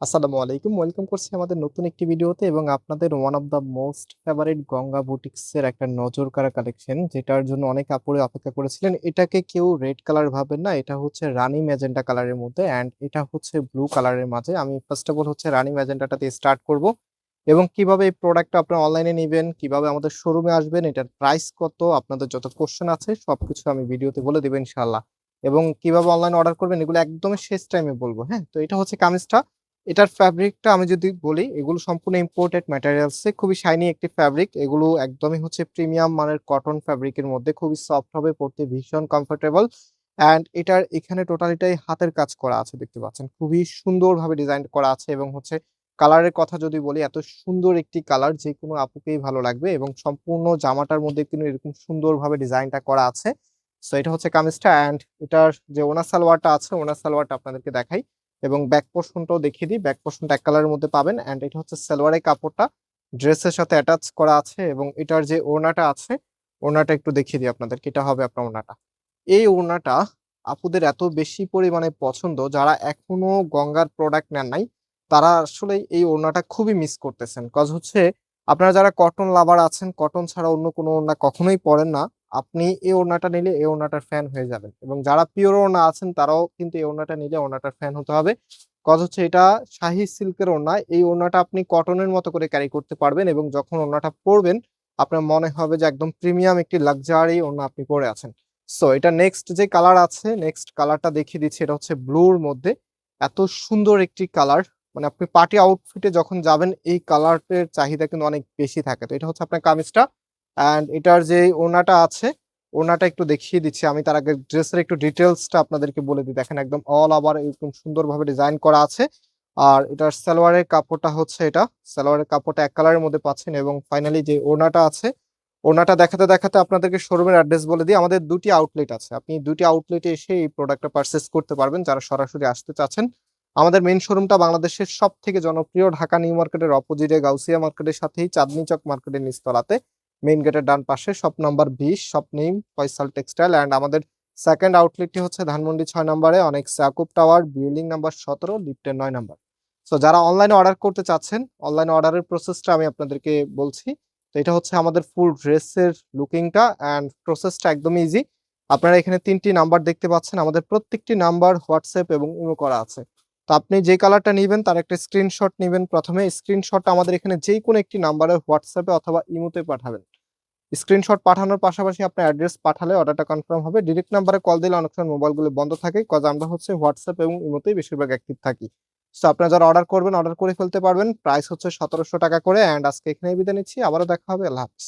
আসসালামু আলাইকুম। ওয়েলকাম করছি আমাদের নতুন একটি ভিডিওতে এবং আপনাদের one of the most favourite Ganga বুটিক্সের একটা নজর কাড়া কালেকশন, যেটার জন্য অনেক আপুরে অপেক্ষা করেছিলেন। এটাকে কেউ রেড কালার ভাবেন না, এটা হচ্ছে রানী ম্যাজেন্টা কালারের মধ্যে অ্যান্ড এটা হচ্ছে ব্লু কালারের মাঝে। আমি ফার্স্ট অফ অল হচ্ছে রানী ম্যাজেন্টাটা দিয়ে স্টার্ট করব এবং কিভাবে এই প্রোডাক্টটা আপনারা অনলাইনে নিবেন, কিভাবে আমাদের শোরুমে আসবেন, এটার প্রাইস কত, আপনাদের যত কোশ্চেন আছে সবকিছু আমি ভিডিওতে বলে দেব ইনশাআল্লাহ। এবং কিভাবে অনলাইন অর্ডার করবেন এগুলো একদমই শেষ টাইমে বলবো। হ্যাঁ, তো এটা হচ্ছে কামিজটা। এটার ফ্যাব্রিকটা আমি যদি বলি, এগুলো সম্পূর্ণ ইম্পোর্টেড ম্যাটেরিয়ালসে, খুবই শাইনি একটি ফ্যাব্রিক। এগুলো একদমই হচ্ছে প্রিমিয়াম মানের কটন ফ্যাব্রিকের মধ্যে, খুবই সফট হবে, পড়তে ভীষণ কমফোর্টেবল। অ্যান্ড এটার এখানে টোটালিটাই হাতের কাজ করা আছে, দেখতে পাচ্ছেন খুবই সুন্দরভাবে ডিজাইন করা আছে। এবং হচ্ছে কালারের কথা যদি বলি, এত সুন্দর একটি কালার যে কোনো আপুকেই ভালো লাগবে এবং সম্পূর্ণ জামাটার মধ্যে কিন্তু এরকম সুন্দরভাবে ডিজাইনটা করা আছে। সো এটা হচ্ছে কামিজটা অ্যান্ড এটার যে ওনার সালোয়ারটা আছে, ওনার সালোয়ারটা আপনাদেরকে দেখাই এবং ব্যাক পোর্শনটাও দেখিয়ে দিই। ব্যাক পোর্শনটা এক কালারের মধ্যে পাবেন অ্যান্ড এটা হচ্ছে সালোয়ারের কাপড়টা ড্রেসের সাথে অ্যাটাচ করা আছে। এবং এটার যে ওড়নাটা আছে, ওড়নাটা একটু দেখিয়ে দিই আপনাদেরকে। এটা হবে আপনার ওড়নাটা। এই ওড়নাটা আপুদের এত বেশি পরিমাণে পছন্দ, যারা এখনো গঙ্গার প্রোডাক্ট নেন নাই তারা আসলে এই ওড়নাটা খুবই মিস করতেছেন। কজ হচ্ছে আপনারা যারা কটন লাভার আছেন, কটন ছাড়া অন্য কোনো ওড়না কখনোই পরেন না, আপনি এই ওড়নাটা নিলে এই ওড়নাটার ফ্যান হয়ে যাবেন। এবং যারা পিওর ওড়না আছেন তারাও কিন্তু এই ওড়নাটা নিলে ওড়নাটার ফ্যান হতে হবে। কজ হচ্ছে এটা শাহি সিল্কের ওড়না। এই ওড়নাটা আপনি কটনের মতো করে ক্যারি করতে পারবেন এবং যখন ওড়নাটা পরবেন আপনার মনে হবে যে একদম প্রিমিয়াম একটি লাক্সারি ওড়না আপনি পরে আছেন। সো এটা নেক্সট যে কালার আছে, নেক্সট কালারটা দেখিয়ে দিচ্ছি। এটা হচ্ছে ব্লুর মধ্যে, এত সুন্দর একটি কালার। মানে আপনি পার্টি আউটফিটে যখন যাবেন এই কালারের চাহিদা কিন্তু অনেক বেশি থাকে। তো এটা হচ্ছে আপনার কামিজটা অ্যান্ড এটার যে ওড়নাটা আছে, ওড়নাটা একটু দেখিয়ে দিচ্ছি আমি। তার আগে ড্রেসের একটু ডিটেলসটা আপনাদেরকে বলে দিই। দেখেন একদম অল ওভার এরকম সুন্দরভাবে ডিজাইন করা আছে। আর এটার সালোয়ারের কাপড়টা হচ্ছে এটা, সালোয়ারের কাপড়টা এক কালারের মধ্যে পাচ্ছেন। এবং ফাইনালি যে ওড়নাটা আছে, ওড়নাটা দেখাতে দেখাতে আপনাদেরকে শোরুমের অ্যাড্রেস বলে দিই। আমাদের দুটি আউটলেট আছে, আপনি দুটি আউটলেটে এসে এই প্রোডাক্টটা পারচেস করতে পারবেন যারা সরাসরি আসতে চাচ্ছেন। আমাদের মেইন শোরুমটা বাংলাদেশের সব থেকে জনপ্রিয় ঢাকা নিউ মার্কেটের অপোজিটে গাউসিয়া মার্কেটের সাথেই চাঁদনি চক মার্কেটের নিচতলাতে, মেইন গেটের ডান পাশে, shop number 20, shop name Faisal textile. And আমাদের সেকেন্ড আউটলেটটি হচ্ছে ধানমন্ডি 6 নম্বরে, অনেক সাকুব টাওয়ার, বিল্ডিং নাম্বার 17, লিফটের 9 নম্বর। সো যারা অনলাইনে অর্ডার করতে চাচ্ছেন, অনলাইনে অর্ডারের প্রসেসটা আমি আপনাদেরকে বলছি। তো এটা হচ্ছে আমাদের ফুল ড্রেসের লুকিংটা অ্যান্ড প্রসেসটা একদম ইজি। আপনারা এখানে 3টি নাম্বার দেখতে পাচ্ছেন, আমাদের প্রত্যেকটি নাম্বার হোয়াটসঅ্যাপ এবং ইমো করা আছে। তো আপনি যে কালারটা নিবেন তার একটা স্ক্রিনশট নিবেন। প্রথমে স্ক্রিনশটটা আমাদের এখানে যেই কোনো একটি নাম্বারে হোয়াটসঅ্যাপে অথবা ইমোতে পাঠাবেন। স্ক্রিনশট পাঠানোর পাশাপাশি আপনার অ্যাড্রেস পাঠালে অর্ডারটা কনফার্ম হবে। ডিরেক্ট নাম্বারে কল দিলে অনেক সময় মোবাইলগুলো বন্ধ থাকে, কজ আমরা হচ্ছে হোয়াটসঅ্যাপ এবং ইমোতেই বেশিরভাগ অ্যাক্টিভ থাকি। সো আপনারা যারা অর্ডার করবেন অর্ডার করে ফেলতে পারবেন। প্রাইস হচ্ছে 1700 টাকা করে অ্যান্ড আজকে এখানেই বিদায় নিচ্ছি। আবারও দেখা হবে। আল্লাহ হাফেজ।